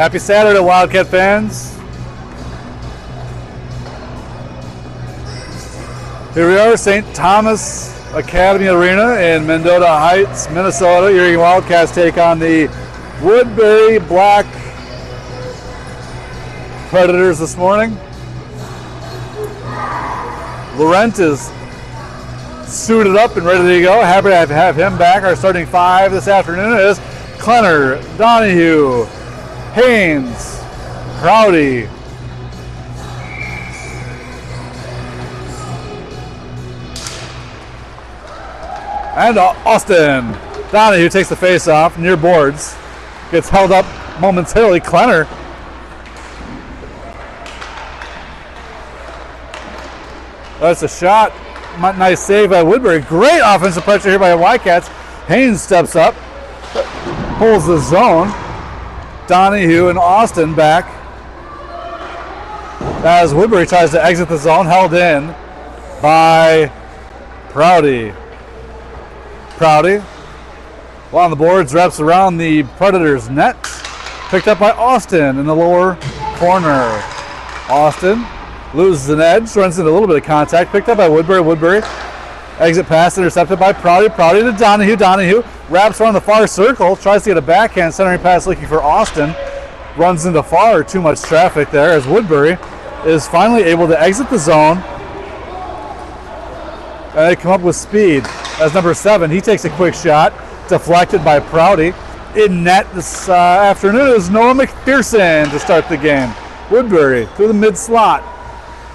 Happy Saturday, Wildcat fans. Here we are, St. Thomas Academy Arena in Mendota Heights, Minnesota. Eagan Wildcats take on the Woodbury Black Predators this morning. Laurent is suited up and ready to go. Happy to have him back. Our starting five this afternoon is Klenner, Donahue, Haynes, Prouty, and Austin. Donahue takes the face off near boards. Gets held up momentarily. Klenner. That's a shot. Nice save by Woodbury. Great offensive pressure here by the Wildcats. Haynes steps up, pulls the zone. Donahue and Austin back as Woodbury tries to exit the zone, held in by Prouty. Prouty, while on the boards, wraps around the Predators' net. Picked up by Austin in the lower corner. Austin loses an edge, runs into a little bit of contact. Picked up by Woodbury. Woodbury, exit pass intercepted by Prouty. Prouty to Donahue. Donahue wraps around the far circle, tries to get a backhand centering pass looking for Austin. Runs into far too much traffic there as Woodbury is finally able to exit the zone. And they come up with speed as number 7. He takes a quick shot, deflected by Prouty. In net this afternoon is Noah McPherson to start the game. Woodbury through the mid slot.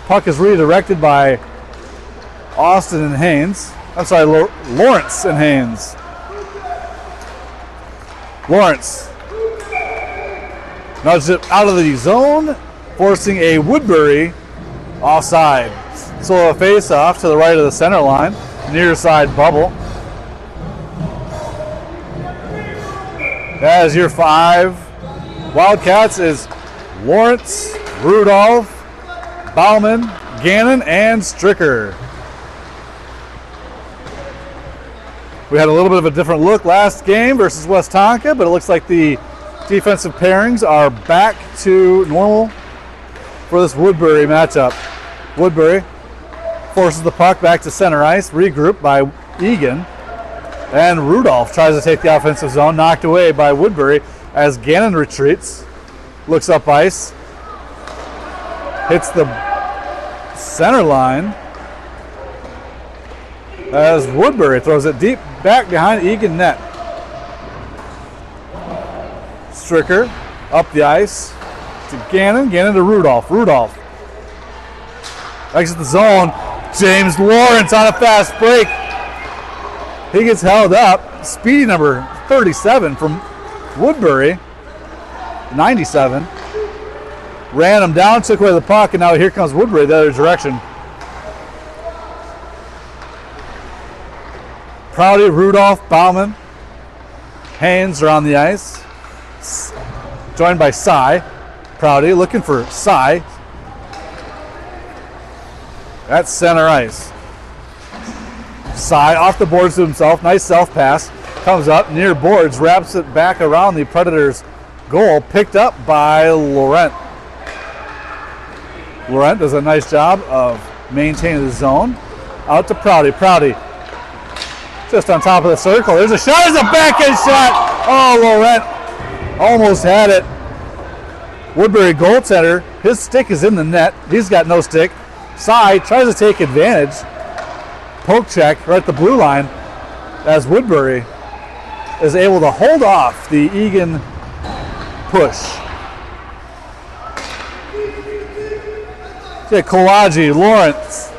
Puck is redirected by Austin and Haynes. I'm sorry, Lawrence and Haynes. Lawrence nudged it out of the zone, forcing a Woodbury offside. So a face-off to the right of the center line, near side bubble. As your 5 Wildcats is Lawrence, Rudolph, Bauman, Gannon, and Stricker. We had a little bit of a different look last game versus West Tonka, but it looks like the defensive pairings are back to normal for this Woodbury matchup. Woodbury forces the puck back to center ice, regrouped by Eagan, and Rudolph tries to take the offensive zone, knocked away by Woodbury as Gannon retreats, looks up ice, hits the center line as Woodbury throws it deep back behind Eagan net. Stricker up the ice to Gannon, Gannon to Rudolph. Rudolph exits the zone. James Lawrence on a fast break. He gets held up. Speedy number 37 from Woodbury, 97. Ran him down, took away the puck, and now here comes Woodbury the other direction. Prouty, Rudolph, Bauman, Haynes are on the ice. Joined by Cy. Prouty looking for Cy. That's center ice. Cy off the boards to himself. Nice self pass. Comes up near boards, wraps it back around the Predators' goal. Picked up by Laurent. Laurent does a nice job of maintaining the zone. Out to Prouty. Prouty just on top of the circle. There's a shot. There's a backhand shot. Oh, Laurent almost had it. Woodbury goaltender. His stick is in the net. He's got no stick. Cy tries to take advantage. Poke check right at the blue line as Woodbury is able to hold off the Eagan push. Kolaji, Lawrence,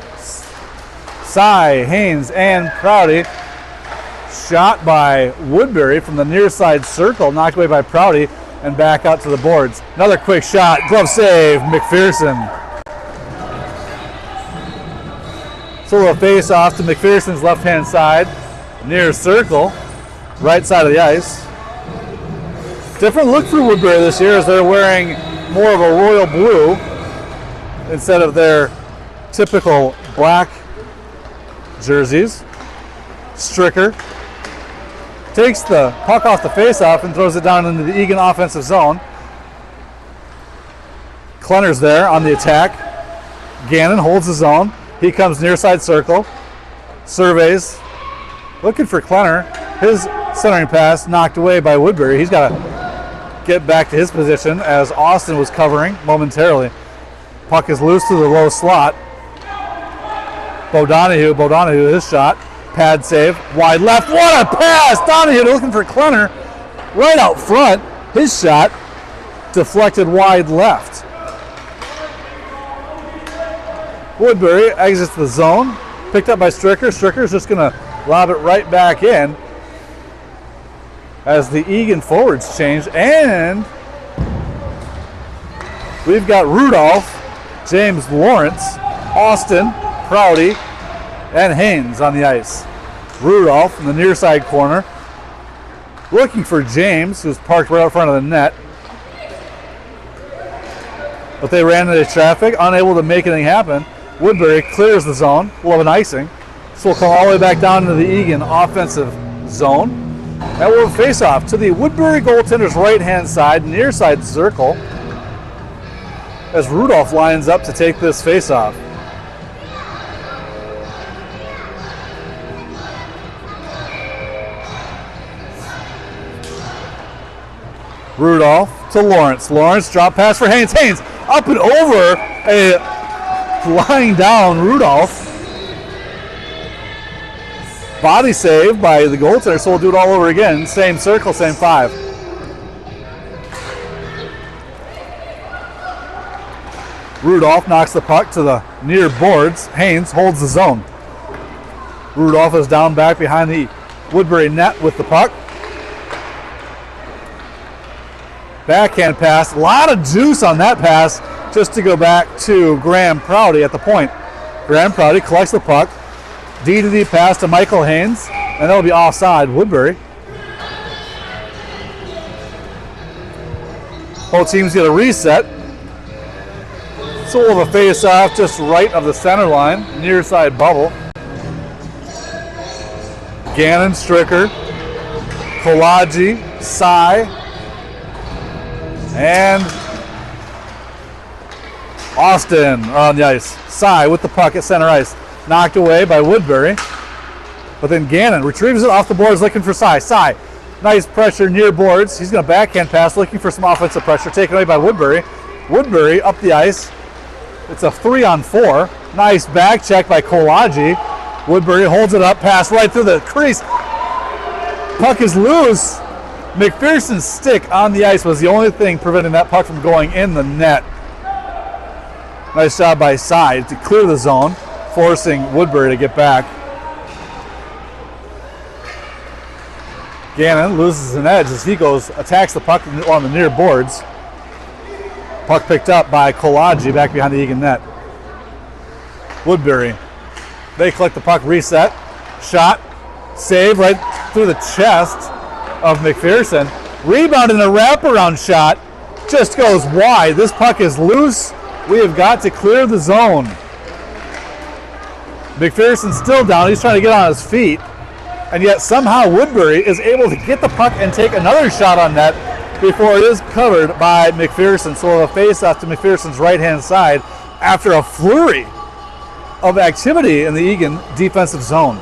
Cy, Haynes, and Prouty. Shot by Woodbury from the near side circle, knocked away by Prouty, and back out to the boards. Another quick shot, glove save, McPherson. So a face off to McPherson's left-hand side, near circle, right side of the ice. Different look for Woodbury this year as they're wearing more of a royal blue instead of their typical black jerseys. Stricker takes the puck off the face-off and throws it down into the Eagan offensive zone. Klenner's there on the attack. Gannon holds his own. He comes near side circle. Surveys. Looking for Klenner. His centering pass knocked away by Woodbury. He's got to get back to his position as Austin was covering momentarily. Puck is loose to the low slot. Bo Donahue, his shot. Pad save. Wide left. What a pass! Donahue looking for Klenner. Right out front. His shot deflected wide left. Woodbury exits the zone. Picked up by Stricker. Stricker's just going to lob it right back in as the Eagan forwards change. And we've got Rudolph, James Lawrence, Austin, Prouty, and Haynes on the ice. Rudolph in the near side corner, looking for James, who's parked right out front of the net. But they ran into traffic, unable to make anything happen. Woodbury clears the zone. We'll have an icing. So we'll come all the way back down into the Eagan offensive zone. And we'll face off to the Woodbury goaltender's right-hand side, near side circle, as Rudolph lines up to take this face-off. Rudolph to Lawrence. Lawrence, drop pass for Haynes. Haynes up and over a lying down Rudolph. Body save by the goaltender, so we'll do it all over again. Same circle, same five. Rudolph knocks the puck to the near boards. Haynes holds the zone. Rudolph is down back behind the Woodbury net with the puck. Backhand pass. A lot of juice on that pass just to go back to Graham Prouty at the point. Graham Prouty collects the puck. D-to-D pass to Michael Haynes, and that'll be offside. Woodbury. Both teams get a reset. So we'll have a face-off just right of the center line, near side bubble. Gannon, Stricker, Kolagi, Sy, and Austin are on the ice. Sy with the puck at center ice. Knocked away by Woodbury. But then Gannon retrieves it off the boards looking for Sy. Sy, nice pressure near boards. He's going to backhand pass looking for some offensive pressure. Taken away by Woodbury. Woodbury up the ice. It's a 3-on-4. Nice back check by Kolagi. Woodbury holds it up. Pass right through the crease. Puck is loose. McPherson's stick on the ice was the only thing preventing that puck from going in the net. Nice job by Sy to clear the zone, forcing Woodbury to get back. Gannon loses an edge as he attacks the puck on the near boards. Puck picked up by Kolagi back behind the Eagan net. Woodbury, they collect the puck, reset, shot, save right through the chest of McPherson. Rebound in a wraparound shot, just goes wide. This puck is loose. We have got to clear the zone. McPherson's still down. He's trying to get on his feet. And yet somehow Woodbury is able to get the puck and take another shot on net before it is covered by McPherson. So we'll have a face-off to McPherson's right-hand side after a flurry of activity in the Eagan defensive zone.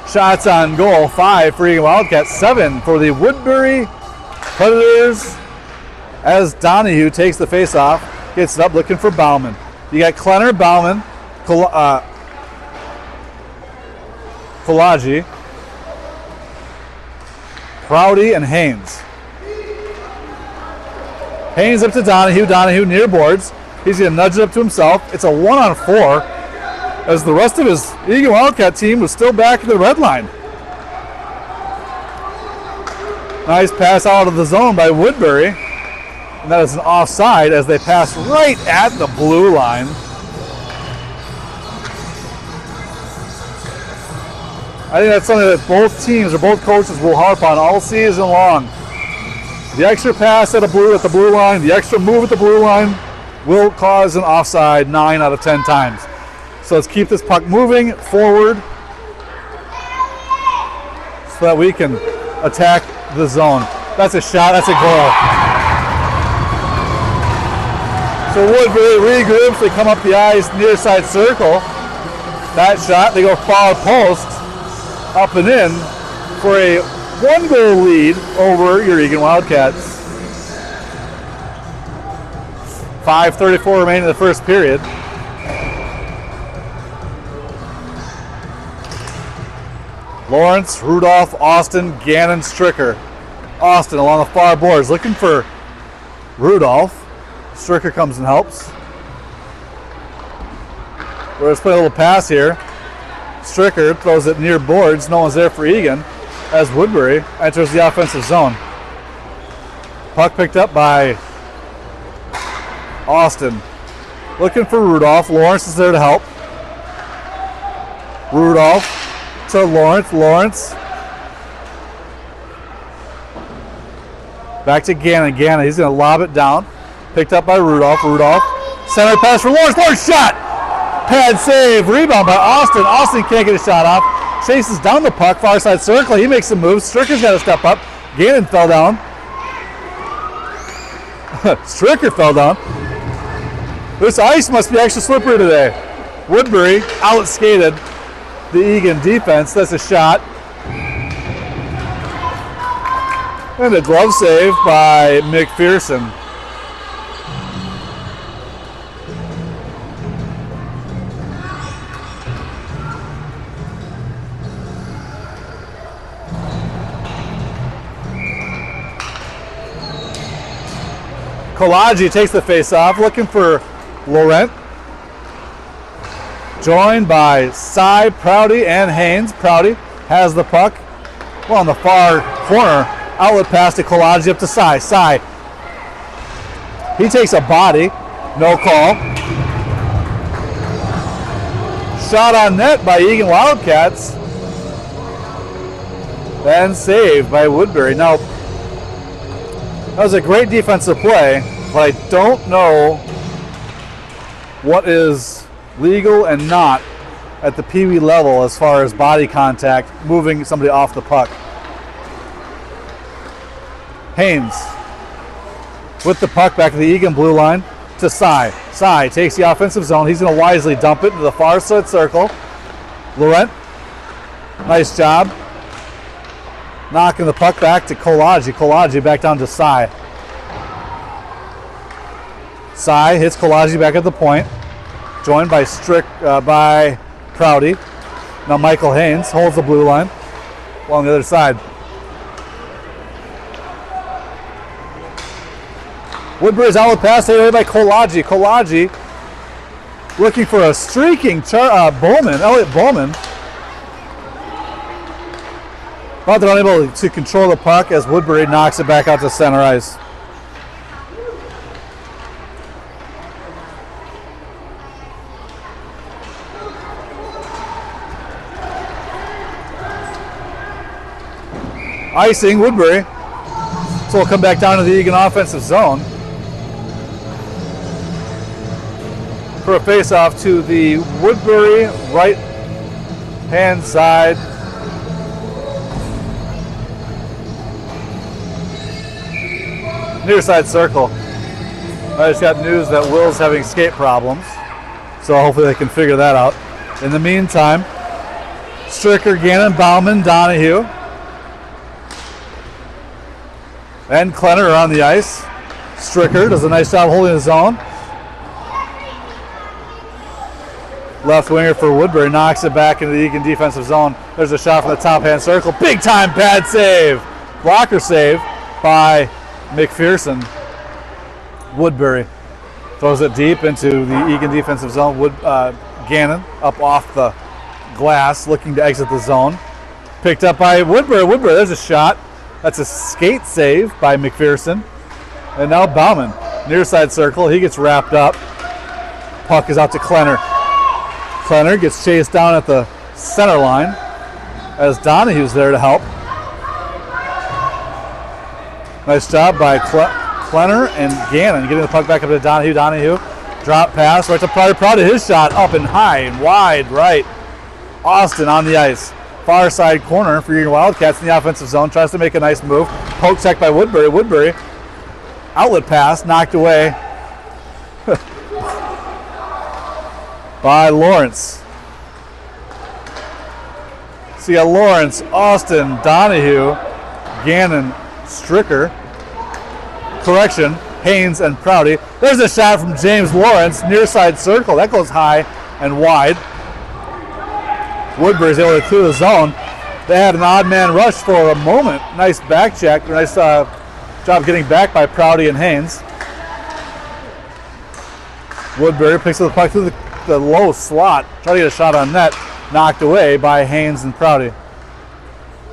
Shots on goal, 5 for Eagan Wildcats, 7 for the Woodbury Predators as Donahue takes the face-off, gets it up looking for Bauman. You got Klenner, Bauman, Kolagi, Prouty, and Haynes. Haynes up to Donahue. Donahue near boards. He's going to nudge it up to himself. It's a 1-on-4 as the rest of his Eagan Wildcat team was still back at the red line. Nice pass out of the zone by Woodbury. And that is an offside as they pass right at the blue line. I think that's something that both teams or both coaches will harp on all season long. The extra pass at the blue line, the extra move at the blue line will cause an offside 9 out of 10 times. So let's keep this puck moving forward so that we can attack the zone. That's a shot, that's a goal. So Woodbury regroups, they come up the ice, near side circle. That shot, they go far post, up and in for a 1-goal lead over your Eagan Wildcats. 5:34 remaining in the first period. Lawrence, Rudolph, Austin, Gannon, Stricker. Austin along the far boards looking for Rudolph. Stricker comes and helps. We're just playing a little pass here. Stricker throws it near boards. No one's there for Eagan as Woodbury enters the offensive zone. Puck picked up by Austin. Looking for Rudolph. Lawrence is there to help. Rudolph to Lawrence. Lawrence. Back to Gannon. Gannon, he's going to lob it down. Picked up by Rudolph. Rudolph. Center pass for Lawrence. Lawrence shot. Pad save. Rebound by Austin. Austin can't get a shot off. Chases down the puck. Far side circle. He makes some moves. Stricker's got to step up. Gannon fell down. Stricker fell down. This ice must be extra slippery today. Woodbury out-skated the Eagan defense. That's a shot. And a glove save by McPherson. Kolagi takes the face-off, looking for Laurent. Joined by Cy, Prouty, and Haynes. Prouty has the puck. Well, on the far corner, outlet pass to Kolagi up to Cy. Cy. He takes a body. No call. Shot on net by Eagan Wildcats. And saved by Woodbury. Now, that was a great defensive play, but I don't know what is legal and not at the Pee Wee level as far as body contact, moving somebody off the puck. Haynes with the puck back to the Eagan blue line to Cy. Cy takes the offensive zone. He's going to wisely dump it into the far side circle. Laurent, nice job. Knocking the puck back to Kolagi. Kolagi back down to Cy. Cy hits Kolagi back at the point. Joined by by Prouty. Now Michael Haynes holds the blue line along the other side. Woodbury's outlet pass taken away by Kolagi. Kolagi looking for a streaking Bowman, Elliot Bowman. But they're unable to control the puck as Woodbury knocks it back out to center ice. Icing Woodbury. So we'll come back down to the Eagan offensive zone for a face-off to the Woodbury right-hand side. Near side circle. I just got news that Will's having skate problems, so hopefully they can figure that out. In the meantime, Stricker, Gannon, Bauman, Donahue, and Klenner are on the ice. Stricker does a nice job holding his own. Left winger for Woodbury knocks it back into the Eagan defensive zone. There's a shot from the top hand circle. Big time pad save. Blocker save by McPherson. Woodbury throws it deep into the Eagan defensive zone. Gannon up off the glass looking to exit the zone. Picked up by Woodbury. Woodbury, there's a shot. That's a skate save by McPherson. And now Bauman, near side circle. He gets wrapped up. Puck is out to Klenner. Klenner gets chased down at the center line as Donahue's there to help. Nice job by Klenner and Gannon getting the puck back up to Donahue. Donahue, drop pass right to Prouty. Prouty, his shot up and high and wide right. Austin on the ice. Far side corner for your Wildcats in the offensive zone. Tries to make a nice move. Poke check by Woodbury. Woodbury, outlet pass, knocked away by Lawrence. So you got Lawrence, Austin, Donahue, Gannon, Stricker. Correction, Haynes and Prouty. There's a shot from James Lawrence, near side circle. That goes high and wide. Woodbury's able to clear the zone. They had an odd man rush for a moment. Nice back check. Nice job getting back by Prouty and Haynes. Woodbury picks up the puck through the low slot. Try to get a shot on net. Knocked away by Haynes and Prouty.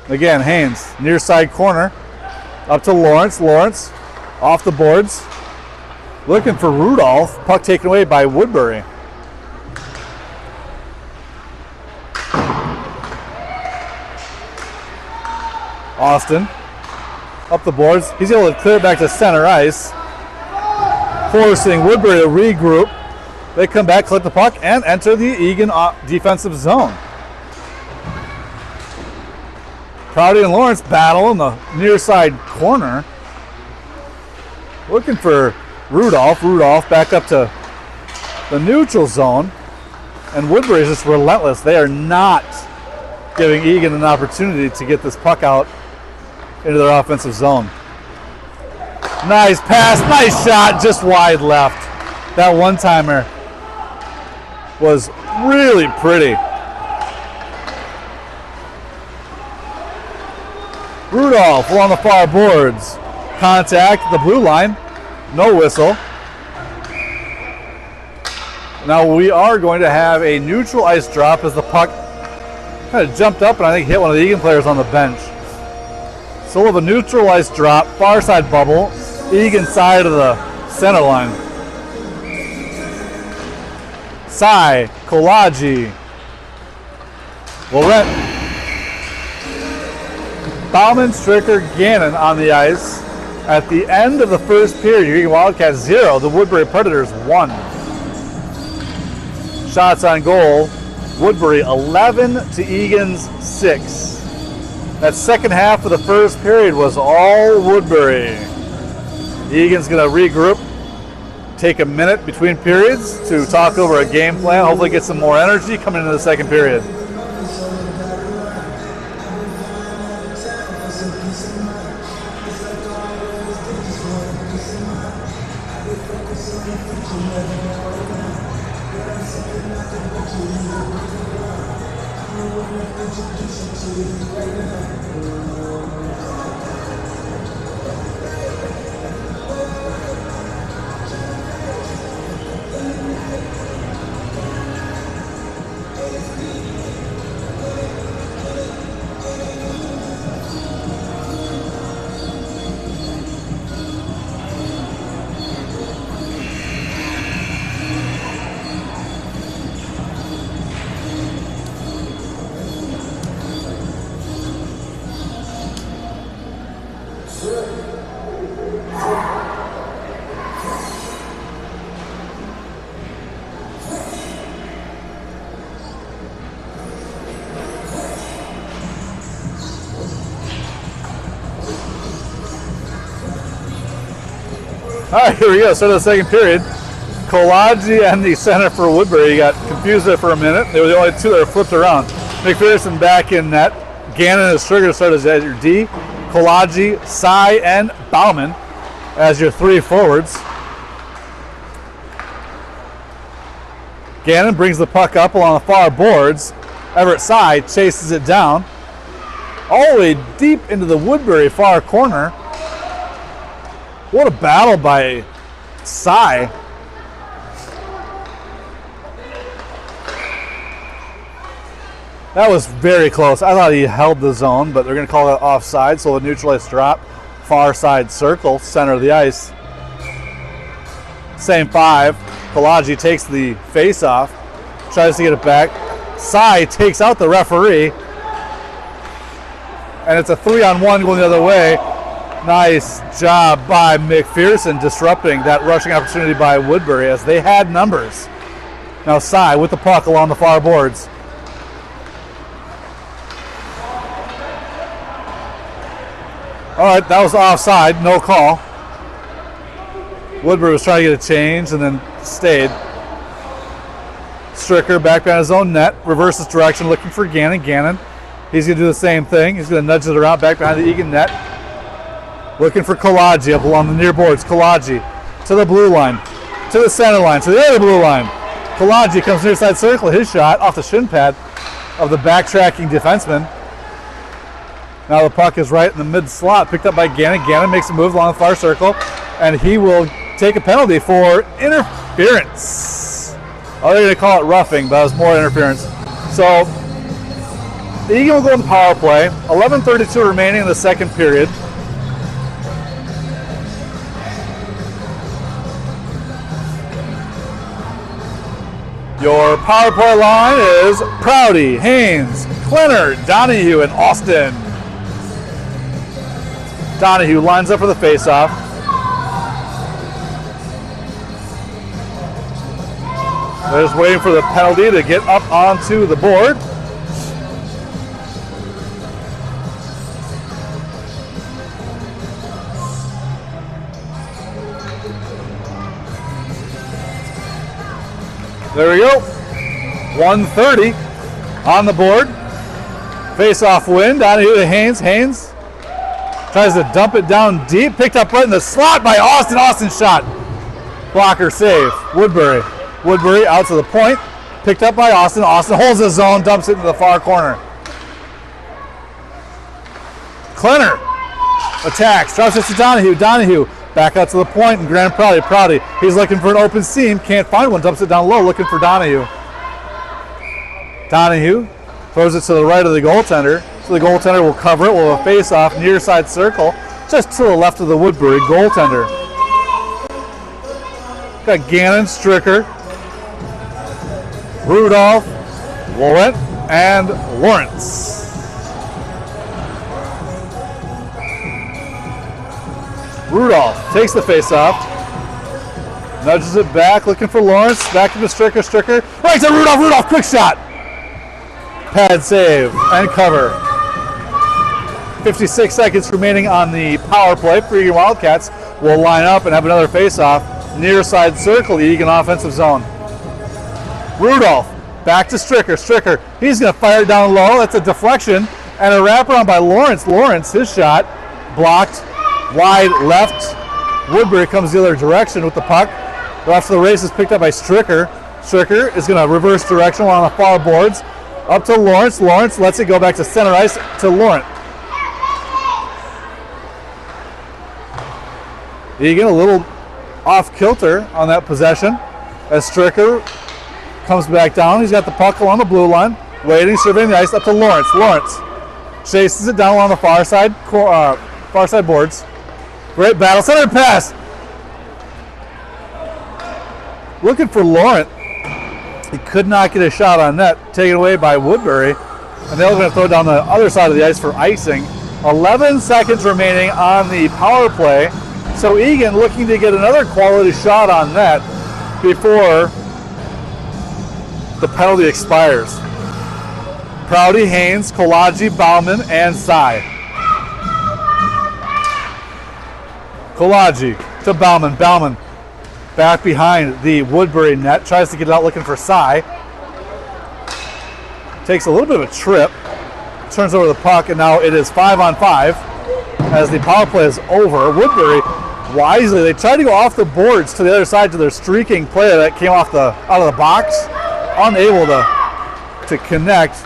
Again, Haynes, near side corner. Up to Lawrence. Lawrence off the boards. Looking for Rudolph. Puck taken away by Woodbury. Austin up the boards. He's able to clear it back to center ice, forcing Woodbury to regroup. They come back, collect the puck, and enter the Eagan defensive zone. Prouty and Lawrence battle in the near side corner. Looking for Rudolph. Rudolph back up to the neutral zone. And Woodbury is just relentless. They are not giving Eagan an opportunity to get this puck out into their offensive zone. Nice pass, nice shot, just wide left. That one-timer was really pretty. Rudolph along the far boards. Contact the blue line. No whistle. Now we are going to have a neutral ice drop as the puck kind of jumped up and I think hit one of the Eagan players on the bench. So we'll have a neutral ice drop, far side bubble, Eagan side of the center line. Cy, Kolaji, Laurent, Bauman, Stricker, Gannon on the ice. At the end of the first period, Eagan Wildcats 0, the Woodbury Predators 1. Shots on goal, Woodbury 11 to Eagan's 6. That second half of the first period was all Woodbury. Eagan's going to regroup, take a minute between periods to talk over a game plan, hopefully get some more energy coming into the second period. All right, here we go. Start of the second period. Kolaji and the center for Woodbury got confused there for a minute. They were the only two that were flipped around. McPherson back in net. Gannon and Stricker started as your D. Kolaji, Cy, and Bauman as your three forwards. Gannon brings the puck up along the far boards. Everett Cy chases it down all the way deep into the Woodbury far corner. What a battle by Cy. That was very close. I thought he held the zone, but they're going to call it offside, so a neutralized drop. Far side circle, center of the ice. Same five. Kolaji takes the face off, tries to get it back. Cy takes out the referee, and it's a 3-on-1 going the other way. Nice job by McPherson disrupting that rushing opportunity by Woodbury as they had numbers. Now Cy with the puck along the far boards. All right, that was offside, no call. Woodbury was trying to get a change and then stayed. Stricker back behind his own net, reverses direction, looking for Gannon. Gannon, he's going to do the same thing. He's going to nudge it around back behind the Eagan net. Looking for Kolaji up along the near boards. Kolaji to the blue line, to the center line, to the other blue line. Kolaji comes near side circle. His shot off the shin pad of the backtracking defenseman. Now the puck is right in the mid slot, picked up by Gannon. Gannon makes a move along the far circle, and he will take a penalty for interference. Oh, they're going to call it roughing, but it was more interference. So the Eagan will go in the power play. 11:32 remaining in the second period. Your power play line is Prouty, Haynes, Klenner, Donahue, and Austin. Donahue lines up for the faceoff. They're just waiting for the penalty to get up onto the board. There we go. 1:30 on the board. Face-off win. Donahue to Haynes. Haynes tries to dump it down deep. Picked up right in the slot by Austin. Austin shot. Blocker save. Woodbury. Woodbury out to the point. Picked up by Austin. Austin holds his zone. Dumps it into the far corner. Klenner attacks. Drops it to Donahue. Donahue back out to the point and Grand Prouty. Prouty. He's looking for an open seam. Can't find one. Dumps it down low. Looking for Donahue. Donahue throws it to the right of the goaltender. So the goaltender will cover it. We'll have a face-off near side circle, just to the left of the Woodbury goaltender. Got Gannon, Stricker, Rudolph, Laurent, and Lawrence. Rudolph takes the face-off, nudges it back, looking for Lawrence. Back into Stricker. Stricker right to Rudolph. Rudolph, quick shot. Pad save and cover. 56 seconds remaining on the power play. For Eagan Wildcats will line up and have another face-off near side circle, the Eagan offensive zone. Rudolph back to Stricker. Stricker, he's going to fire it down low. That's a deflection and a wraparound by Lawrence. Lawrence, his shot blocked wide left. Woodbury comes the other direction with the puck. The rest of the race is picked up by Stricker. Stricker is going to reverse direction along the far boards. Up to Lawrence. Lawrence lets it go back to center ice to Laurent. Eagan a little off kilter on that possession as Stricker comes back down. He's got the puck along the blue line, waiting, surveying the ice. Up to Lawrence. Lawrence chases it down along the far side boards. Great battle. Center pass. Looking for Laurent. He could not get a shot on net. Taken away by Woodbury. And they're going to throw it down the other side of the ice for icing. 11 seconds remaining on the power play. So Eagan looking to get another quality shot on net before the penalty expires. Prouty, Haynes, Kolaji, Bauman, and Sy. Kolaji to Bauman. Bauman back behind the Woodbury net. Tries to get it out looking for Sy. Takes a little bit of a trip. Turns over the puck, and now it is 5-on-5 as the power play is over. Woodbury wisely, they tried to go off the boards to the other side to their streaking player that came off out of the box. Unable to connect.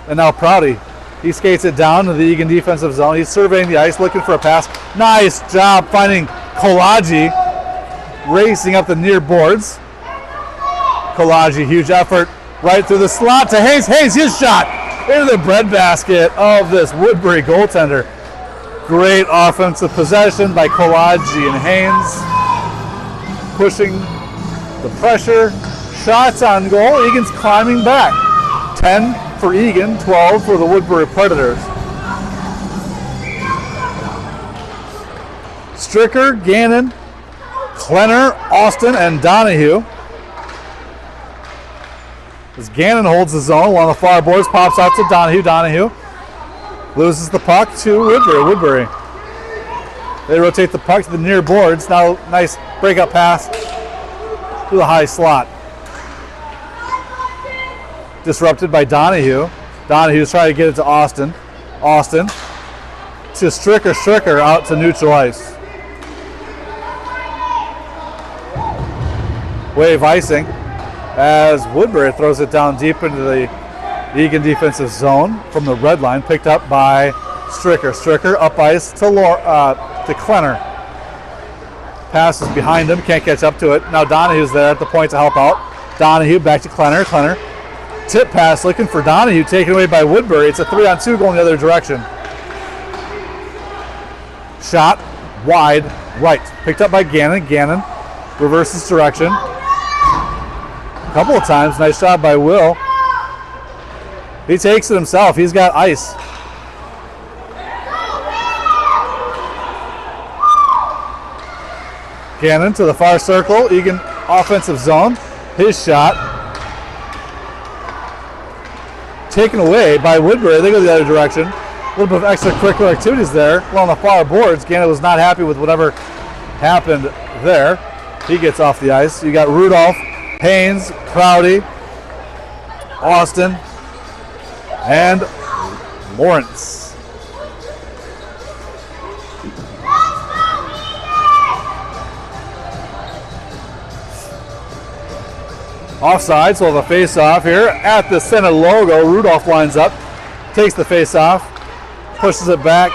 And now Prouty, he skates it down to the Eagan defensive zone. He's surveying the ice, looking for a pass. Nice job finding Kolaji, racing up the near boards. Kolaji, huge effort, right through the slot to Haynes. Haynes, his shot into the breadbasket of this Woodbury goaltender. Great offensive possession by Kolaji and Haynes. Pushing the pressure. Shots on goal. Eagan's climbing back. 10 for Eagan, 12 for the Woodbury Predators. Stricker, Gannon, Klenner, Austin, and Donahue. As Gannon holds the zone along the far boards, pops out to Donahue. Donahue loses the puck to Woodbury. Woodbury. They rotate the puck to the near boards. Now nice breakup pass to the high slot. disrupted by Donahue. Donahue's trying to get it to Austin. Austin to Stricker. Stricker out to neutral ice. Wave icing as Woodbury throws it down deep into the Eagan defensive zone from the red line, picked up by Stricker. Stricker up ice to Klenner. Passes behind him, can't catch up to it. Now Donahue's there at the point to help out. Donahue back to Klenner. Klenner tip pass looking for Donahue, taken away by Woodbury. It's a 3-on-2 going the other direction. Shot wide right, picked up by Gannon. Gannon reverses direction. A couple of times, nice job by Will. He takes it himself, he's got ice. Gannon to the far circle, Eagan offensive zone. His shot taken away by Woodbury. They go the other direction. A little bit of extracurricular activities there along the far boards. Gannon was not happy with whatever happened there. He gets off the ice. You got Rudolph, Haynes, Prouty, Austin, and Lawrence. Offside, so we'll have a face-off here at the center logo. Rudolph lines up, takes the face-off, pushes it back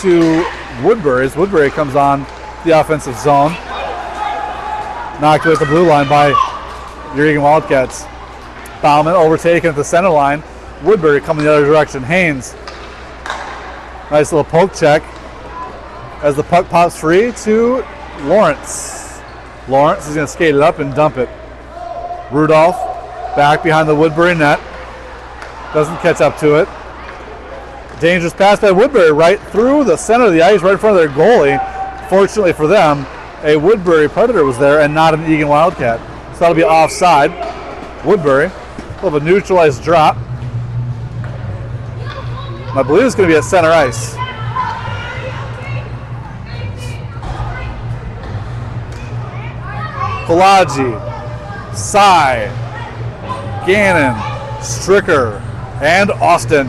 to Woodbury as Woodbury comes on the offensive zone. Knocked away at the blue line by your Eagan Wildcats. Bauman overtaken at the center line. Woodbury coming the other direction. Haynes, nice little poke check as the puck pops free to Lawrence. Lawrence is going to skate it up and dump it. Rudolph back behind the Woodbury net. Doesn't catch up to it. Dangerous pass by Woodbury right through the center of the ice, right in front of their goalie. Fortunately for them, a Woodbury Predator was there and not an Eagan Wildcat. So that'll be offside. Woodbury will have a neutralized drop. I believe it's going to be at center ice. Kolodji, Cy, Gannon, Stricker, and Austin.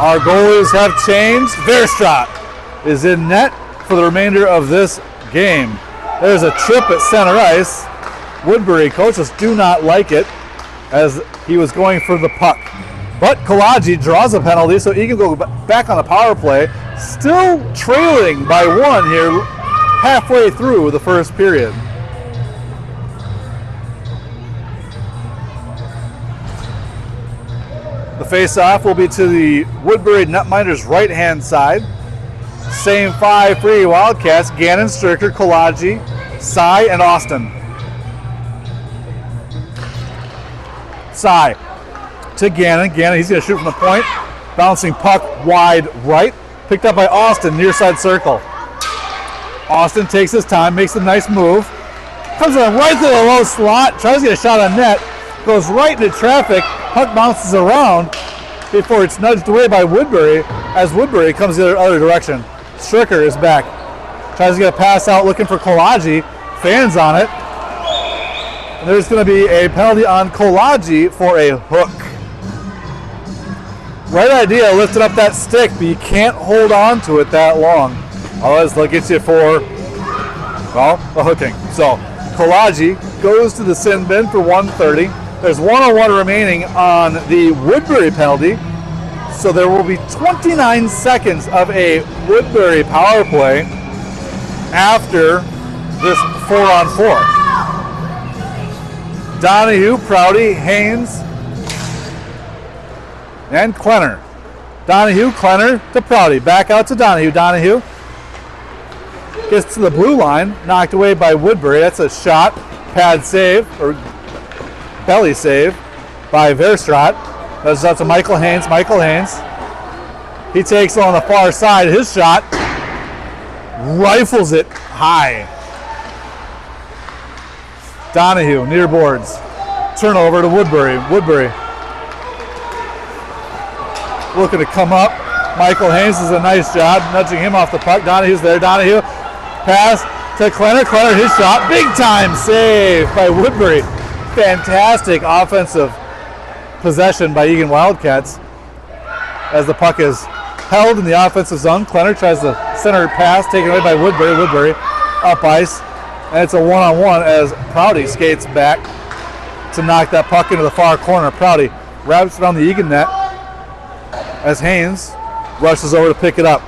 Our goalies have changed. Verstraat is in net for the remainder of this game. There's a trip at center ice. Woodbury coaches do not like it as he was going for the puck. But Kolodji draws a penalty, so Eagan go back on the power play. Still trailing by one here halfway through the first period. The face-off will be to the Woodbury netminder's right-hand side. Same five for you Wildcats: Gannon, Stricker, Kolodji, Cy, and Austin. Cy to Gannon. Gannon, he's going to shoot from the point. Bouncing puck wide right. Picked up by Austin, near side circle. Austin takes his time, makes a nice move. Comes in right to the low slot, tries to get a shot on net. Goes right into traffic. Puck bounces around before it's nudged away by Woodbury as Woodbury comes the other direction. Stricker is back. Tries to get a pass out looking for Kolodji. Fans on it. And there's going to be a penalty on Kolodji for a hook. Right idea, lifting up that stick, but you can't hold on to it that long. Otherwise, they'll get you for, well, a hooking. So Kolodji goes to the sin bin for 130. There's 1:01 remaining on the Woodbury penalty, so there will be 29 seconds of a Woodbury power play after this 4-on-4. Donahue, Prouty, Haynes, and Klenner. Donahue, Klenner to Prouty. Back out to Donahue. Donahue gets to the blue line, knocked away by Woodbury. That's a shot, pad save, or belly save by Verstraat. That's out to Michael Haynes. Michael Haynes. He takes it on the far side. His shot rifles it high. Donahue near boards. Turnover to Woodbury. Woodbury looking to come up. Michael Haynes does a nice job nudging him off the puck. Donahue's there. Donahue pass to Klenner. Klenner, his shot. Big time save by Woodbury. fantastic offensive possession by Eagan Wildcats as the puck is held in the offensive zone. Klenner tries the center pass, taken away by Woodbury. Woodbury up ice, and it's a one-on-one as Prouty skates back to knock that puck into the far corner. Prouty wraps it on the Eagan net as Haynes rushes over to pick it up.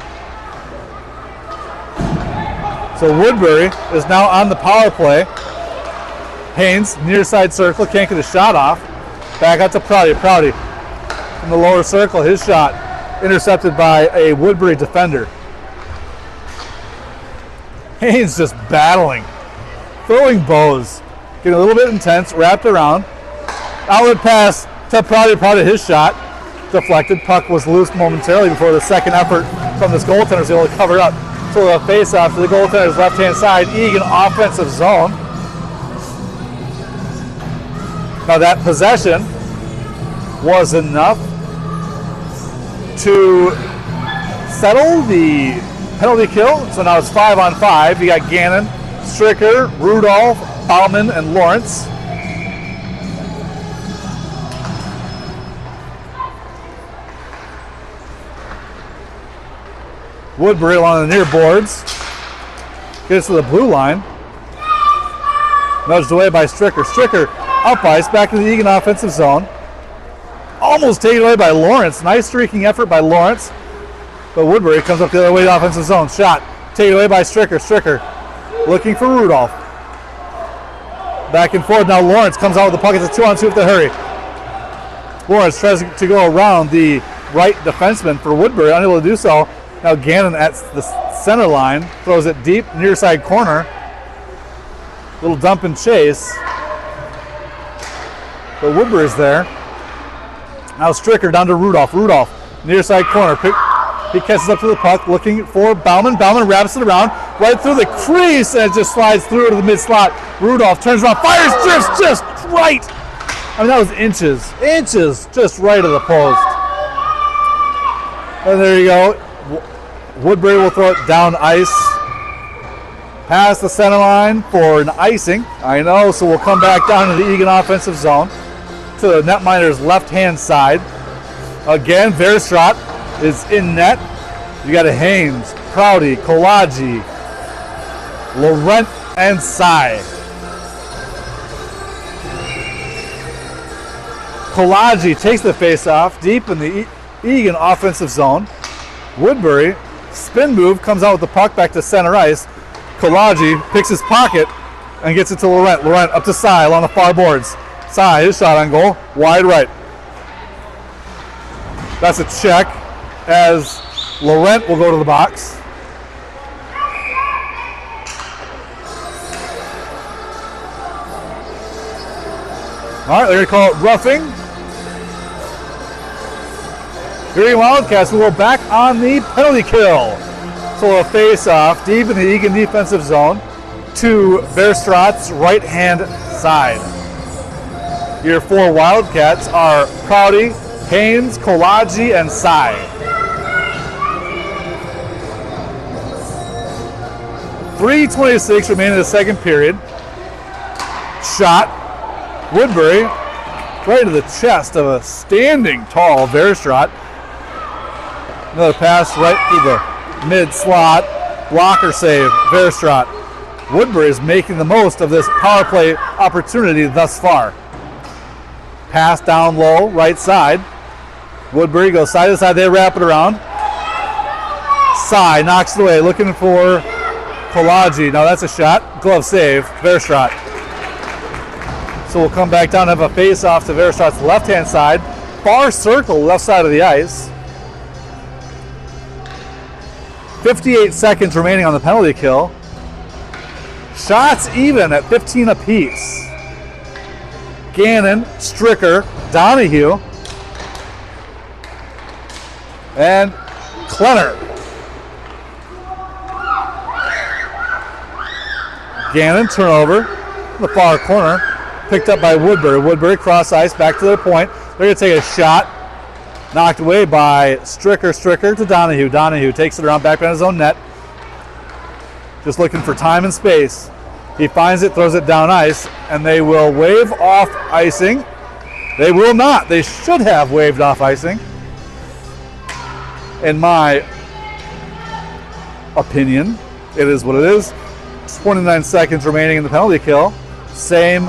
So Woodbury is now on the power play. Haynes, near side circle, can't get a shot off. Back out to Prouty. Prouty in the lower circle, his shot intercepted by a Woodbury defender. Haynes just battling, throwing bows, getting a little bit intense, wrapped around. Outlet pass to Prouty. Prouty, his shot deflected. Puck was loose momentarily before the second effort from this goaltender was able to cover up. So a face-off to the goaltender's left-hand side. Eagan offensive zone. Now that possession was enough to settle the penalty kill. So now it's 5-on-5. You got Gannon, Stricker, Rudolph, Bauman, and Lawrence. Woodbury along the near boards. Gets to the blue line. Nudged away by Stricker. Stricker up ice, back to the Eagan offensive zone. Almost taken away by Lawrence. Nice streaking effort by Lawrence. But Woodbury comes up the other way to the offensive zone. Shot taken away by Stricker. Stricker looking for Rudolph. Back and forth. Now Lawrence comes out with the puck. It's a 2-on-2 with the hurry. Lawrence tries to go around the right defenseman for Woodbury. Unable to do so. Now Gannon at the center line. Throws it deep, near side corner. Little dump and chase. But Woodbury's there. Now Stricker down to Rudolph. Rudolph, near side corner. He catches up to the puck, looking for Bauman. Bauman wraps it around, right through the crease, and it just slides through to the mid slot. Rudolph turns around, fires just right. I mean, that was inches, just right of the post. And there you go. Woodbury will throw it down ice. Past the center line for an icing. I know, so we'll come back down to the Eagan offensive zone to the netminder's left-hand side. Again, Verstraat is in net. You got a Haynes, Prouty, Kolagi, Laurent, and Sy. Kolagi takes the face-off deep in the Eagan offensive zone. Woodbury, spin move, comes out with the puck back to center ice. Kolagi picks his pocket and gets it to Laurent. Laurent up to Sy along the far boards. Sy, his shot on goal, wide right. That's a check as Laurent will go to the box. All right, they're going to call it roughing. Eagan Wildcats will go back on the penalty kill. So a face-off deep in the Eagan defensive zone to Verstraat's right-hand side. Your four Wildcats are Prouty, Haynes, Kolagi, and Sy. .3:26 remaining in the second period. Shot. Woodbury right to the chest of a standing tall Verstraat. Another pass right through the mid-slot. Blocker save, Verstraat. Woodbury is making the most of this power play opportunity thus far. Pass down low, right side. Woodbury goes side to side, they wrap it around. Sy knocks it away, looking for Kolagi. Now that's a shot, glove save, Verstraat. So we'll come back down and have a face-off to Verstraat's left-hand side. Far circle, left side of the ice. 58 seconds remaining on the penalty kill. Shots even at 15 apiece. Gannon, Stricker, Donahue, and Klenner. Gannon, turnover in the far corner, picked up by Woodbury. Woodbury cross ice back to their point. They're going to take a shot. Knocked away by Stricker. Stricker to Donahue. Donahue takes it around back behind his own net. Just looking for time and space. He finds it, throws it down ice, and they will wave off icing. They will not. They should have waved off icing, in my opinion. It is what it is. 29 seconds remaining in the penalty kill. Same,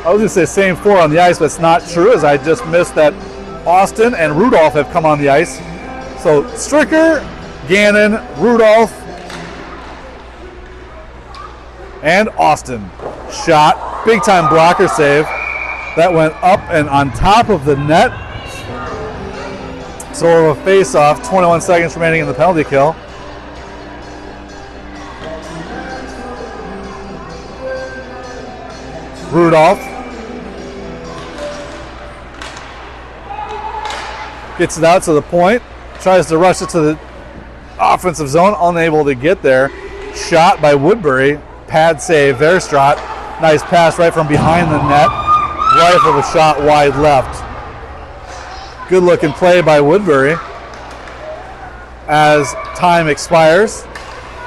I was going to say same four on the ice, but it's not true, as I just missed that Austin and Rudolph have come on the ice. So Stricker, Gannon, Rudolph, and Austin. Shot, big time blocker save. That went up and on top of the net. So a face-off, 21 seconds remaining in the penalty kill. Rudolph gets it out to the point, tries to rush it to the offensive zone, unable to get there. Shot by Woodbury, pad save, Verstraat. Nice pass right from behind the net. Rifle the shot wide left. Good looking play by Woodbury as time expires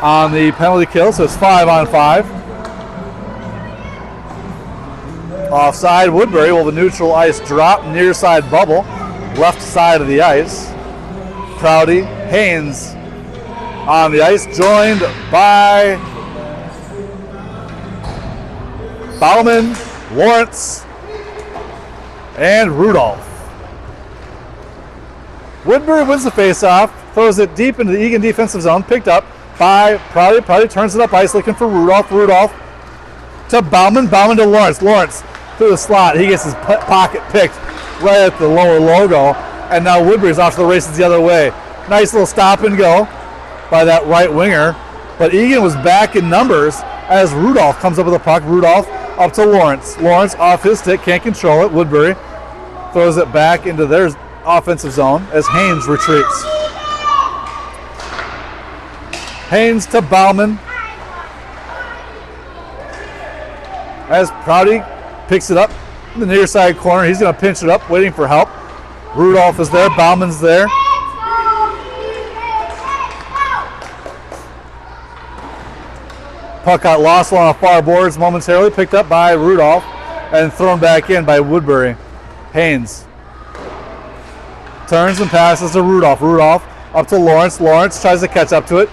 on the penalty kill, so it's 5-on-5. Offside, Woodbury will have a neutral ice drop, near side bubble, left side of the ice. Prouty, Haynes on the ice, joined by Bauman, Lawrence, and Rudolph. Woodbury wins the faceoff, throws it deep into the Eagan defensive zone, picked up by Prouty. Prouty turns it up ice, looking for Rudolph. Rudolph to Bauman. Bauman to Lawrence. Lawrence through the slot. He gets his pocket picked right at the lower logo. And now Woodbury's off to the races the other way. Nice little stop and go by that right winger. But Eagan was back in numbers as Rudolph comes up with the puck. Rudolph up to Lawrence. Lawrence off his stick, can't control it. Woodbury throws it back into their offensive zone as Haynes retreats. Haynes to Bauman as Prouty picks it up in the near side corner. He's going to pinch it up, waiting for help. Rudolph is there, Bauman's there. Puck got lost along the far boards momentarily, picked up by Rudolph and thrown back in by Woodbury. Haynes turns and passes to Rudolph. Rudolph up to Lawrence. Lawrence tries to catch up to it.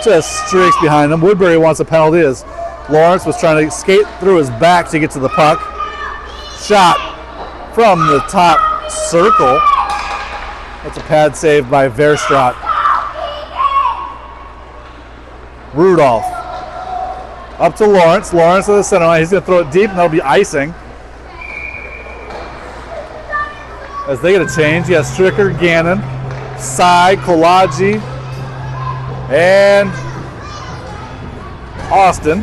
Just streaks behind him. Woodbury wants a penalty as Lawrence was trying to skate through his back to get to the puck. Shot from the top circle. That's a pad save by Verstraat. Rudolph up to Lawrence. Lawrence to the center line. He's going to throw it deep, and that'll be icing. As they get a change, you got Stricker, Gannon, Cy, Kolaji, and Austin.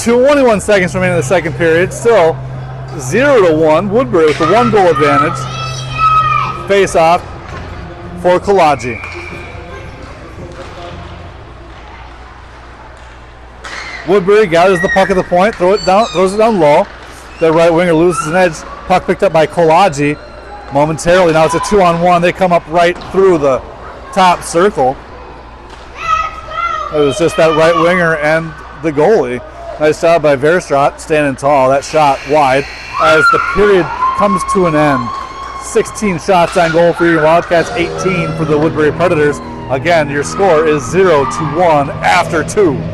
21 seconds remaining in the second period. Still 0-1. Woodbury with the 1-goal advantage. Face off for Kolaji. Woodbury gathers the puck at the point, throws it down low. The right winger loses an edge. Puck picked up by Kolaji momentarily. Now it's a 2-on-1. They come up right through the top circle. It was just that right winger and the goalie. Nice job by Verstraat, standing tall. That shot wide as the period comes to an end. 16 shots on goal for your Wildcats, 18 for the Woodbury Predators. Again, your score is 0-1 after 2.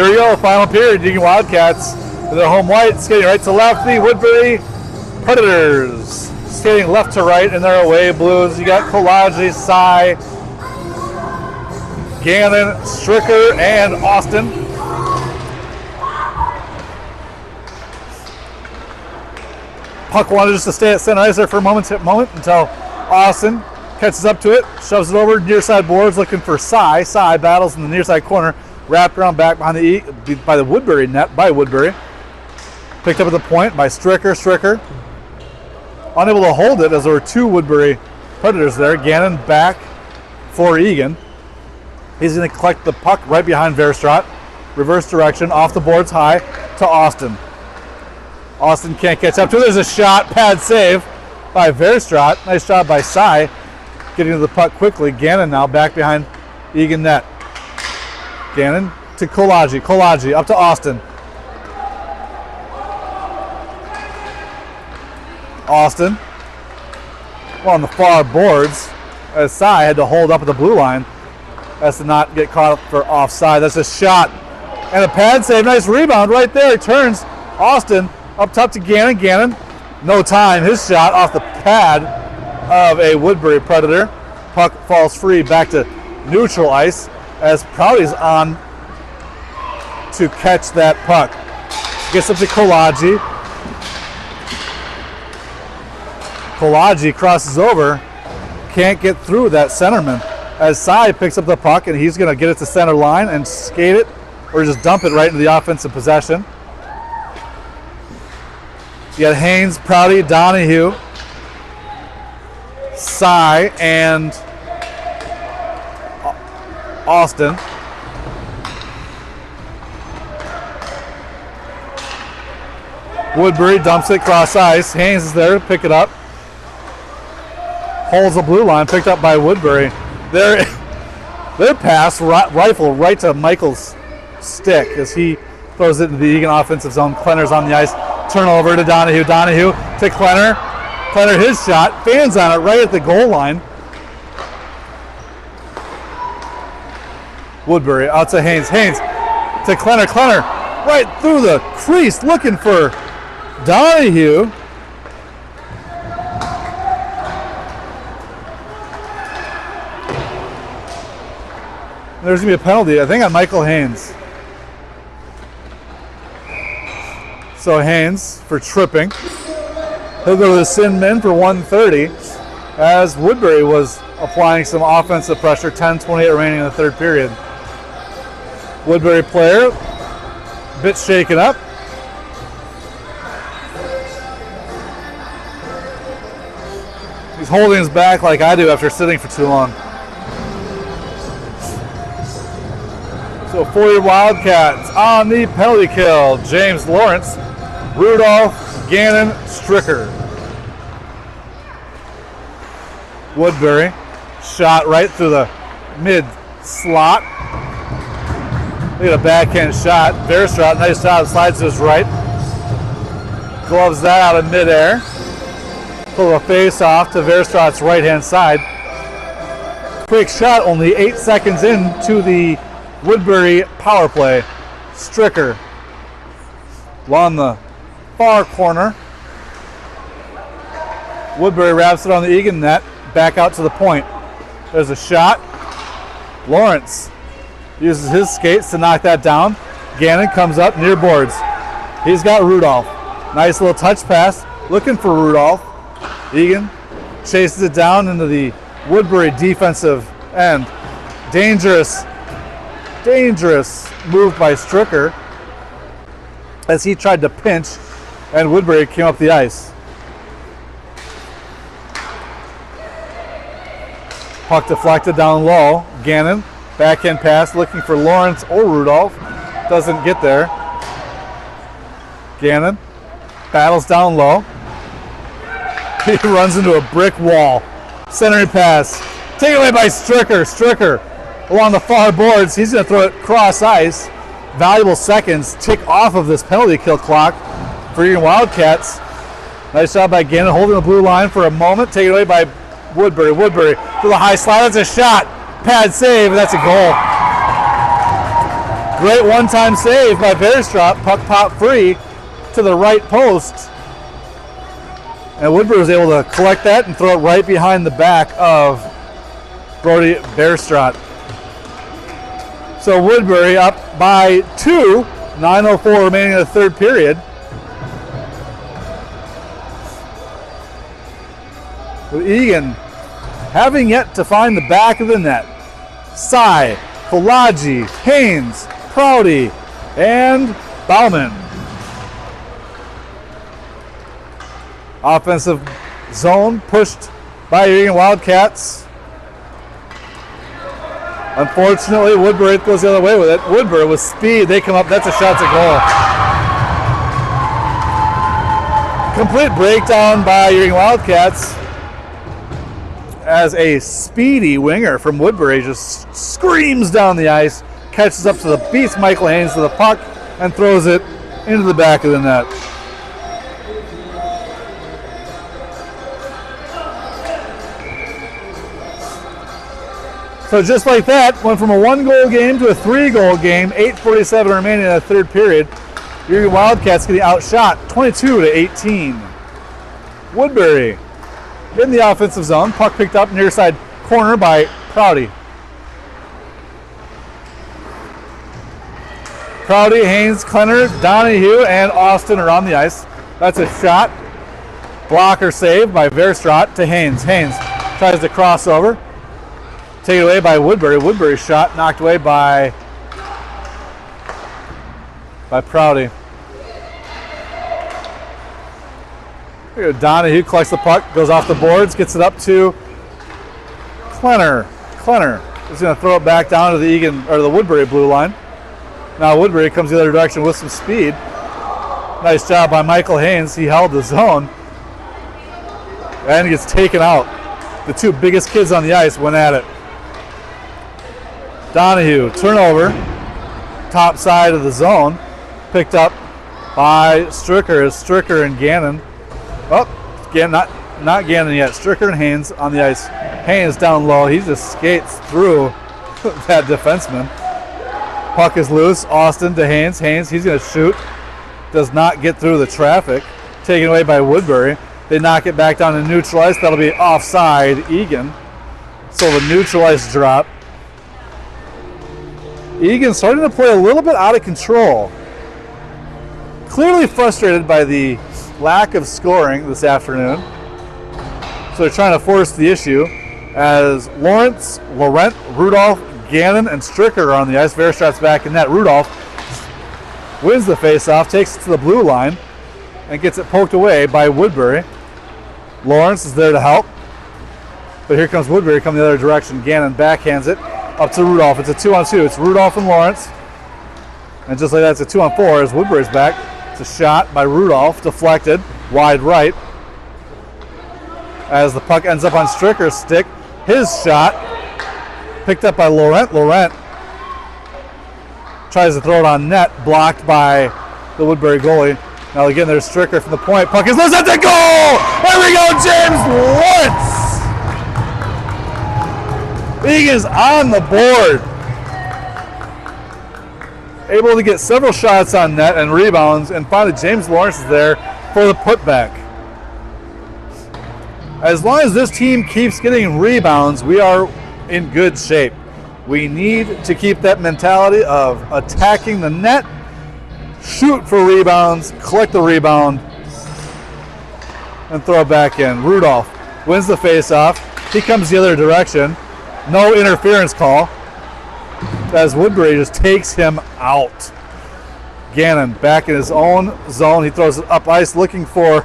Here we go, final period. Eagan Wildcats with their home white, skating right to left. The Woodbury Predators skating left to right in their away blues. You got Kolaji, Cy, Gannon, Stricker, and Austin. Puck wanted just to stay at center ice there for a moment until Austin catches up to it, shoves it over near side boards looking for Cy. Cy battles in the near side corner, wrapped around back behind by the Woodbury net by Woodbury. Picked up at the point by Stricker. Stricker unable to hold it as there were two Woodbury Predators there. Gannon back for Eagan. He's going to collect the puck right behind Verstraat. Reverse direction, off the boards high to Austin. Austin can't catch up to it. There's a shot, pad save by Verstraat. Nice job by Cy getting to the puck quickly. Gannon now back behind Eagan net. Gannon to Kolaji. Kolaji up to Austin. Austin on the far boards as Cy had to hold up at the blue line as to not get caught for offside. That's a shot and a pad save. Nice rebound right there. Turns Austin up top to Gannon. Gannon, no time. His shot off the pad of a Woodbury Predator. Puck falls free back to neutral ice as Prouty's on to catch that puck. Gets up to Kolaji. Kolaji crosses over. Can't get through that centerman as Cy picks up the puck and he's going to get it to center line and skate it or just dump it right into the offensive possession. You got Haynes, Prouty, Donahue, Cy, and Austin. Woodbury dumps it cross ice. Haynes is there to pick it up. Holds the blue line, picked up by Woodbury. Their pass rifle right to Michael's stick as he throws it into the Eagan offensive zone. Klenner's on the ice. Turnover to Donahue. Donahue to Klenner. Klenner, his shot. Fans on it right at the goal line. Woodbury out to Haynes. Haynes to Klenner. Klenner right through the crease looking for Donahue. There's going to be a penalty, I think, on Michael Haynes. So Haynes for tripping. He'll go to the sin min for 130 as Woodbury was applying some offensive pressure. 10:28 remaining in the third period. Woodbury player, a bit shaken up. He's holding his back like I do after sitting for too long. So for your Wildcats on the penalty kill, James Lawrence, Rudolph, Gannon, Stricker. Woodbury, shot right through the mid slot. Look at a backhand shot. Verstraat, nice job, slides to his right. Gloves that out of midair. Pull a face off to Verstraat's right hand side. Quick shot, only 8 seconds into the Woodbury power play. Stricker on the far corner. Woodbury wraps it on the Eagan net. Back out to the point. There's a shot. Lawrence uses his skates to knock that down. Gannon comes up near boards. He's got Rudolph. Nice little touch pass. Looking for Rudolph. Eagan chases it down into the Woodbury defensive end. Dangerous move by Stricker as he tried to pinch and Woodbury came up the ice. Puck deflected down low. Gannon, backhand pass looking for Lawrence or Rudolph. Doesn't get there. Gannon battles down low. He runs into a brick wall. Centering pass. Taken away by Stricker. Stricker along the far boards. He's going to throw it cross ice. Valuable seconds tick off of this penalty kill clock for your Wildcats. Nice job by Gannon holding the blue line for a moment. Taken away by Woodbury. Woodbury to the high slide. That's a shot. Pad save, and that's a goal. Great one-time save by Bearstrop. Puck pop free to the right post. And Woodbury was able to collect that and throw it right behind the back of Brody Bearstrop. So Woodbury up by 2, 9:04 remaining in the third period. With Eagan having yet to find the back of the net. Sy, Kolaji, Haynes, Prouty, and Bauman. Offensive zone pushed by Eagan Wildcats. Unfortunately, Woodbury goes the other way with it. Woodbury with speed, they come up, that's a shot to goal. Complete breakdown by Eagan Wildcats as a speedy winger from Woodbury just screams down the ice, catches up to the beats Michael Haynes to the puck, and throws it into the back of the net. So just like that, went from a 1-goal game to a 3-goal game, 8:47 remaining in the third period. Eagan Wildcats getting outshot 22-18. Woodbury in the offensive zone, puck picked up near side corner by Prouty. Prouty, Haynes, Klenner, Donahue, and Austin are on the ice. That's a shot. Blocker save by Verstraat to Haynes. Haynes tries to cross over. Taken away by Woodbury. Woodbury's shot knocked away by Prouty. Donahue collects the puck, goes off the boards, gets it up to Klenner. Klenner is going to throw it back down to the Eagan or the Woodbury blue line. Now Woodbury comes the other direction with some speed. Nice job by Michael Haynes. He held the zone and he gets taken out. The two biggest kids on the ice went at it. Donahue, turnover, top side of the zone, picked up by Stricker. Stricker and Gannon. Oh, again, not Gannon yet. Stricker and Haynes on the ice. Haynes down low. He just skates through that defenseman. Puck is loose. Austin to Haynes. Haynes, he's going to shoot. Does not get through the traffic. Taken away by Woodbury. They knock it back down to neutral ice. That'll be offside Eagan. So the neutral ice drop. Eagan starting to play a little bit out of control. Clearly frustrated by the lack of scoring this afternoon. So they're trying to force the issue as Lawrence, Laurent, Rudolph, Gannon, and Stricker are on the ice. Verstraat's back in net. Rudolph wins the faceoff, takes it to the blue line, and gets it poked away by Woodbury. Lawrence is there to help. But here comes Woodbury coming the other direction. Gannon backhands it up to Rudolph. It's a 2-on-2. It's Rudolph and Lawrence. And just like that, it's a 2-on-4 as Woodbury's back. It's a shot by Rudolph, deflected, wide right. As the puck ends up on Stricker's stick, his shot picked up by Laurent. Laurent tries to throw it on net, blocked by the Woodbury goalie. Now again, there's Stricker from the point. Puck is loose at the goal! There we go, James Lawrence! Eagan's on the board. Able to get several shots on net and rebounds, and finally James Lawrence is there for the putback. As long as this team keeps getting rebounds, we are in good shape. We need to keep that mentality of attacking the net, shoot for rebounds, collect the rebound, and throw it back in. Rudolph wins the faceoff. He comes the other direction. No interference call as Woodbury just takes him out. Gannon back in his own zone. He throws it up ice looking for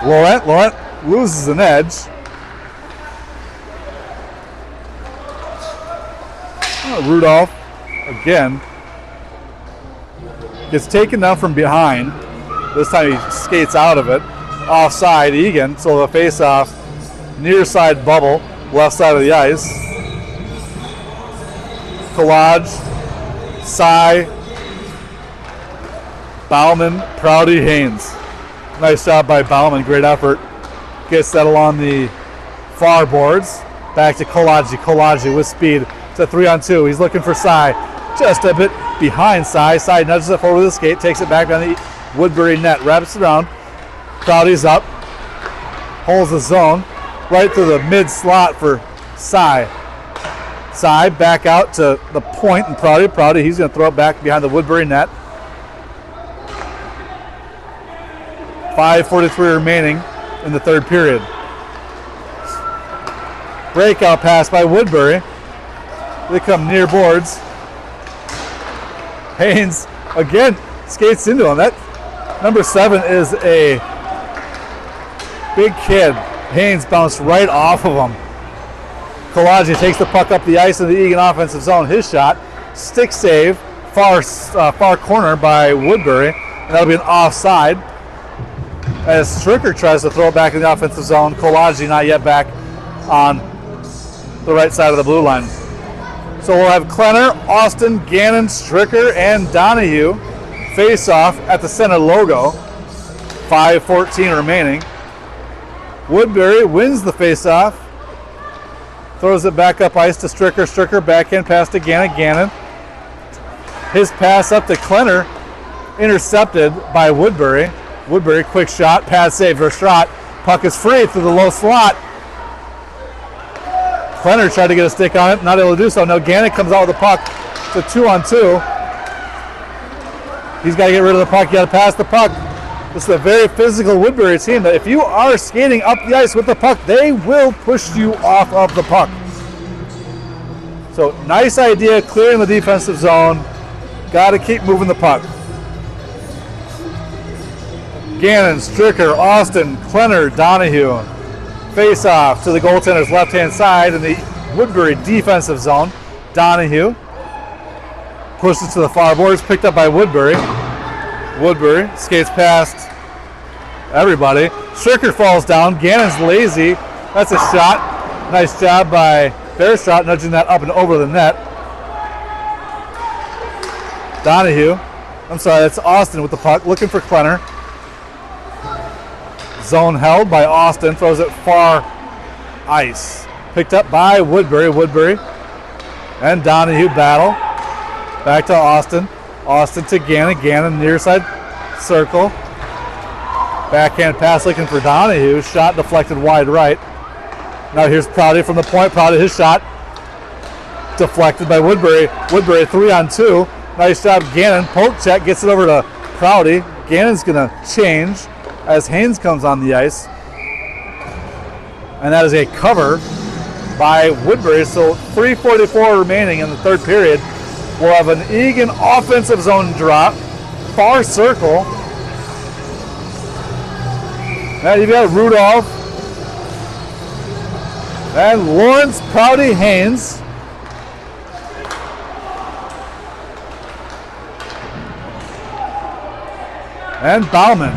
Laurent. Laurent loses an edge. Rudolph again gets taken down from behind. This time he skates out of it. Offside Eagan, so the face-off near side bubble, left side of the ice. Collage, Sy, Bauman, Prouty, Haynes. Nice job by Bauman, great effort. Gets that along the far boards. Back to Kolaji. Kolaji with speed. It's a 3-on-2. He's looking for Sy. just a bit behind Cy. Cy nudges it forward with the skate, takes it back on the Woodbury net, wraps it around. Prouty's up, holds the zone, right through the mid slot for Cy. Cy back out to the point and Prouty. Prouty, he's going to throw it back behind the Woodbury net. 5:43 remaining in the third period. Breakout pass by Woodbury. They come near boards. Haynes again skates into him. That number 7 is a big kid. Haynes bounced right off of him. Kolaji takes the puck up the ice in the Eagan offensive zone. His shot, stick save, far corner by Woodbury, and that'll be an offside. As Stricker tries to throw it back in the offensive zone, Kolaji not yet back on the right side of the blue line. So we'll have Klenner, Austin, Gannon, Stricker, and Donahue face off at the center logo. 5:14 remaining. Woodbury wins the face-off. Throws it back up ice to Stricker. Stricker backhand pass to Gannon. Gannon. His pass up to Klenner, intercepted by Woodbury. Woodbury, quick shot, pass save, Verstraat. Puck is free through the low slot. Klenner tried to get a stick on it, not able to do so. Now Gannon comes out with the puck. It's a 2-on-2. He's got to get rid of the puck. You got to pass the puck. This is a very physical Woodbury team that if you are skating up the ice with the puck, they will push you off of the puck. So nice idea, clearing the defensive zone. Got to keep moving the puck. Gannon, Stricker, Austin, Klenner, Donahue. Face off to the goaltender's left-hand side in the Woodbury defensive zone. Donahue pushes to the far boards, picked up by Woodbury. Woodbury skates past everybody. Stricker falls down. Gannon's lazy. That's a shot. Nice job by Verstraat nudging that up and over the net. Donahue. I'm sorry, that's Austin with the puck, looking for Klenner. Zone held by Austin, throws it far ice. Picked up by Woodbury. Woodbury and Donahue battle. Back to Austin. Austin to Gannon. Gannon near side circle. Backhand pass looking for Donahue. Shot deflected wide right. Now here's Prouty from the point. Prouty, his shot deflected by Woodbury. Woodbury 3-on-2. Nice job, Gannon. Poke check, gets it over to Prouty. Gannon's going to change as Haynes comes on the ice. And that is a cover by Woodbury. So 3:44 remaining in the third period. We'll have an Eagan offensive zone drop. Far circle. Now you've got Rudolph. And Lawrence, Prouty, Haynes. And Bauman.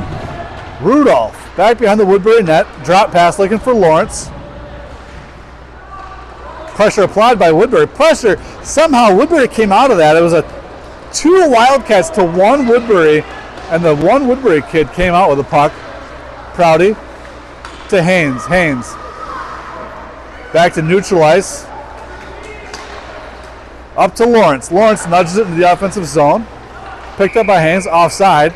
Rudolph back behind the Woodbury net. Drop pass looking for Lawrence. Pressure applied by Woodbury. Pressure. Somehow Woodbury came out of that. It was a 2 Wildcats to 1 Woodbury. And the 1 Woodbury kid came out with the puck. Prouty to Haynes. Haynes. Back to neutral ice. Up to Lawrence. Lawrence nudges it into the offensive zone. Picked up by Haynes. Offside.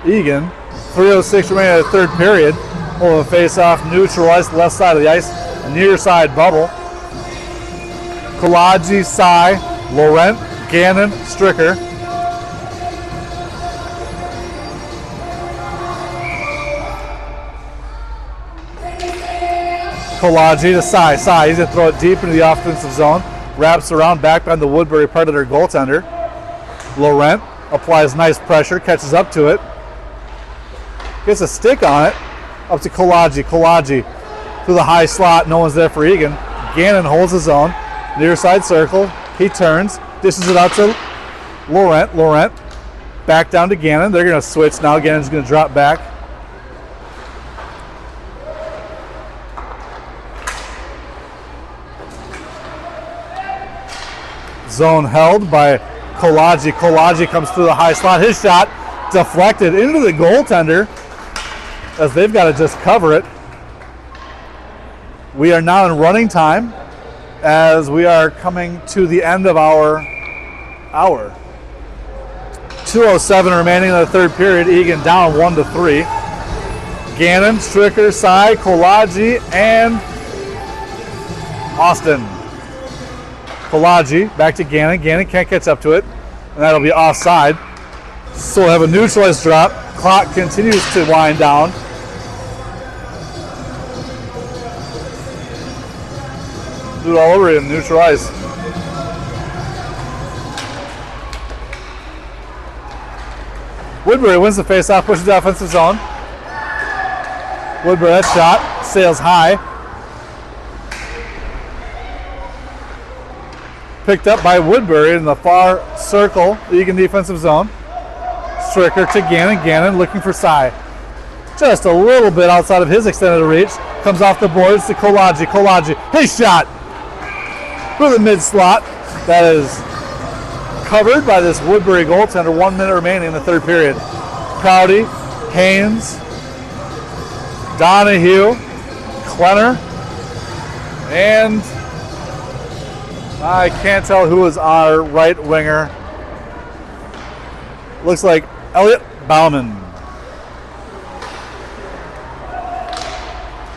Eagan. 3:06 remaining in the third period. We'll have a face-off, neutral ice, left side of the ice, near side bubble. Kolaji, Cy, Laurent, Gannon, Stricker. Kolaji to Cy. Cy, he's going to throw it deep into the offensive zone. Wraps around back behind the Woodbury Predator goaltender. Laurent applies nice pressure, catches up to it. Gets a stick on it. Up to Kolaji. Kolaji through the high slot. No one's there for Eagan. Gannon holds his own. Near side circle. He turns. Dishes it out to Laurent. Laurent back down to Gannon. They're going to switch now. Gannon's going to drop back. Zone held by Kolaji. Kolaji comes through the high slot. His shot deflected into the goaltender as they've got to just cover it. We are now in running time as we are coming to the end of our hour. 2:07 remaining in the third period. Eagan down 1-3. Gannon, Stricker, Cy, Kolaji, and Austin. Kolaji back to Gannon. Gannon can't catch up to it, and that'll be offside. So we'll have a neutralized drop. Clock continues to wind down. Do it all over again, neutralize. Woodbury wins the faceoff, pushes the offensive zone. Woodbury, that shot sails high. Picked up by Woodbury in the far circle, Eagan defensive zone. Stricker to Gannon. Gannon looking for Cy. Just a little bit outside of his extended reach. Comes off the boards to Kolaji. Kolaji, his shot for the mid slot. That is covered by this Woodbury goaltender. 1 minute remaining in the third period. Prouty, Haynes, Donahue, Klenner, and I can't tell who is our right winger. Looks like Elliot Bauman.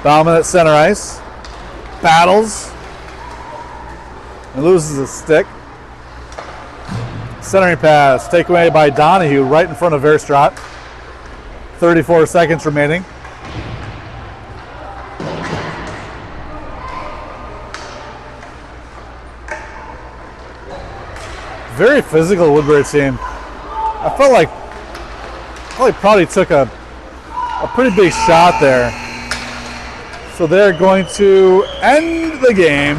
Bauman at center ice. Battles. And loses a stick. Centering pass. Takeaway by Donahue right in front of Verstraat. 34 seconds remaining. Very physical Woodbury team. I felt like probably took a pretty big shot there. So they're going to end the game.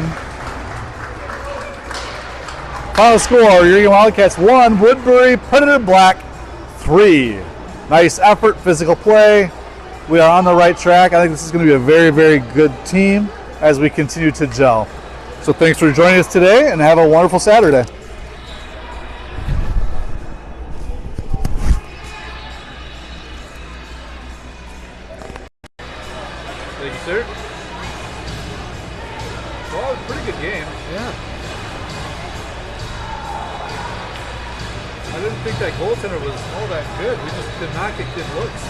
Final score, Eagan Wildcats 1, Woodbury Predator Black 3. Nice effort, physical play. We are on the right track. I think this is going to be a very, very good team as we continue to gel. So thanks for joining us today and have a wonderful Saturday. Thank you, sir. Well, it was a pretty good game. Yeah. I didn't think that goaltender was all that good. We just did not get good looks.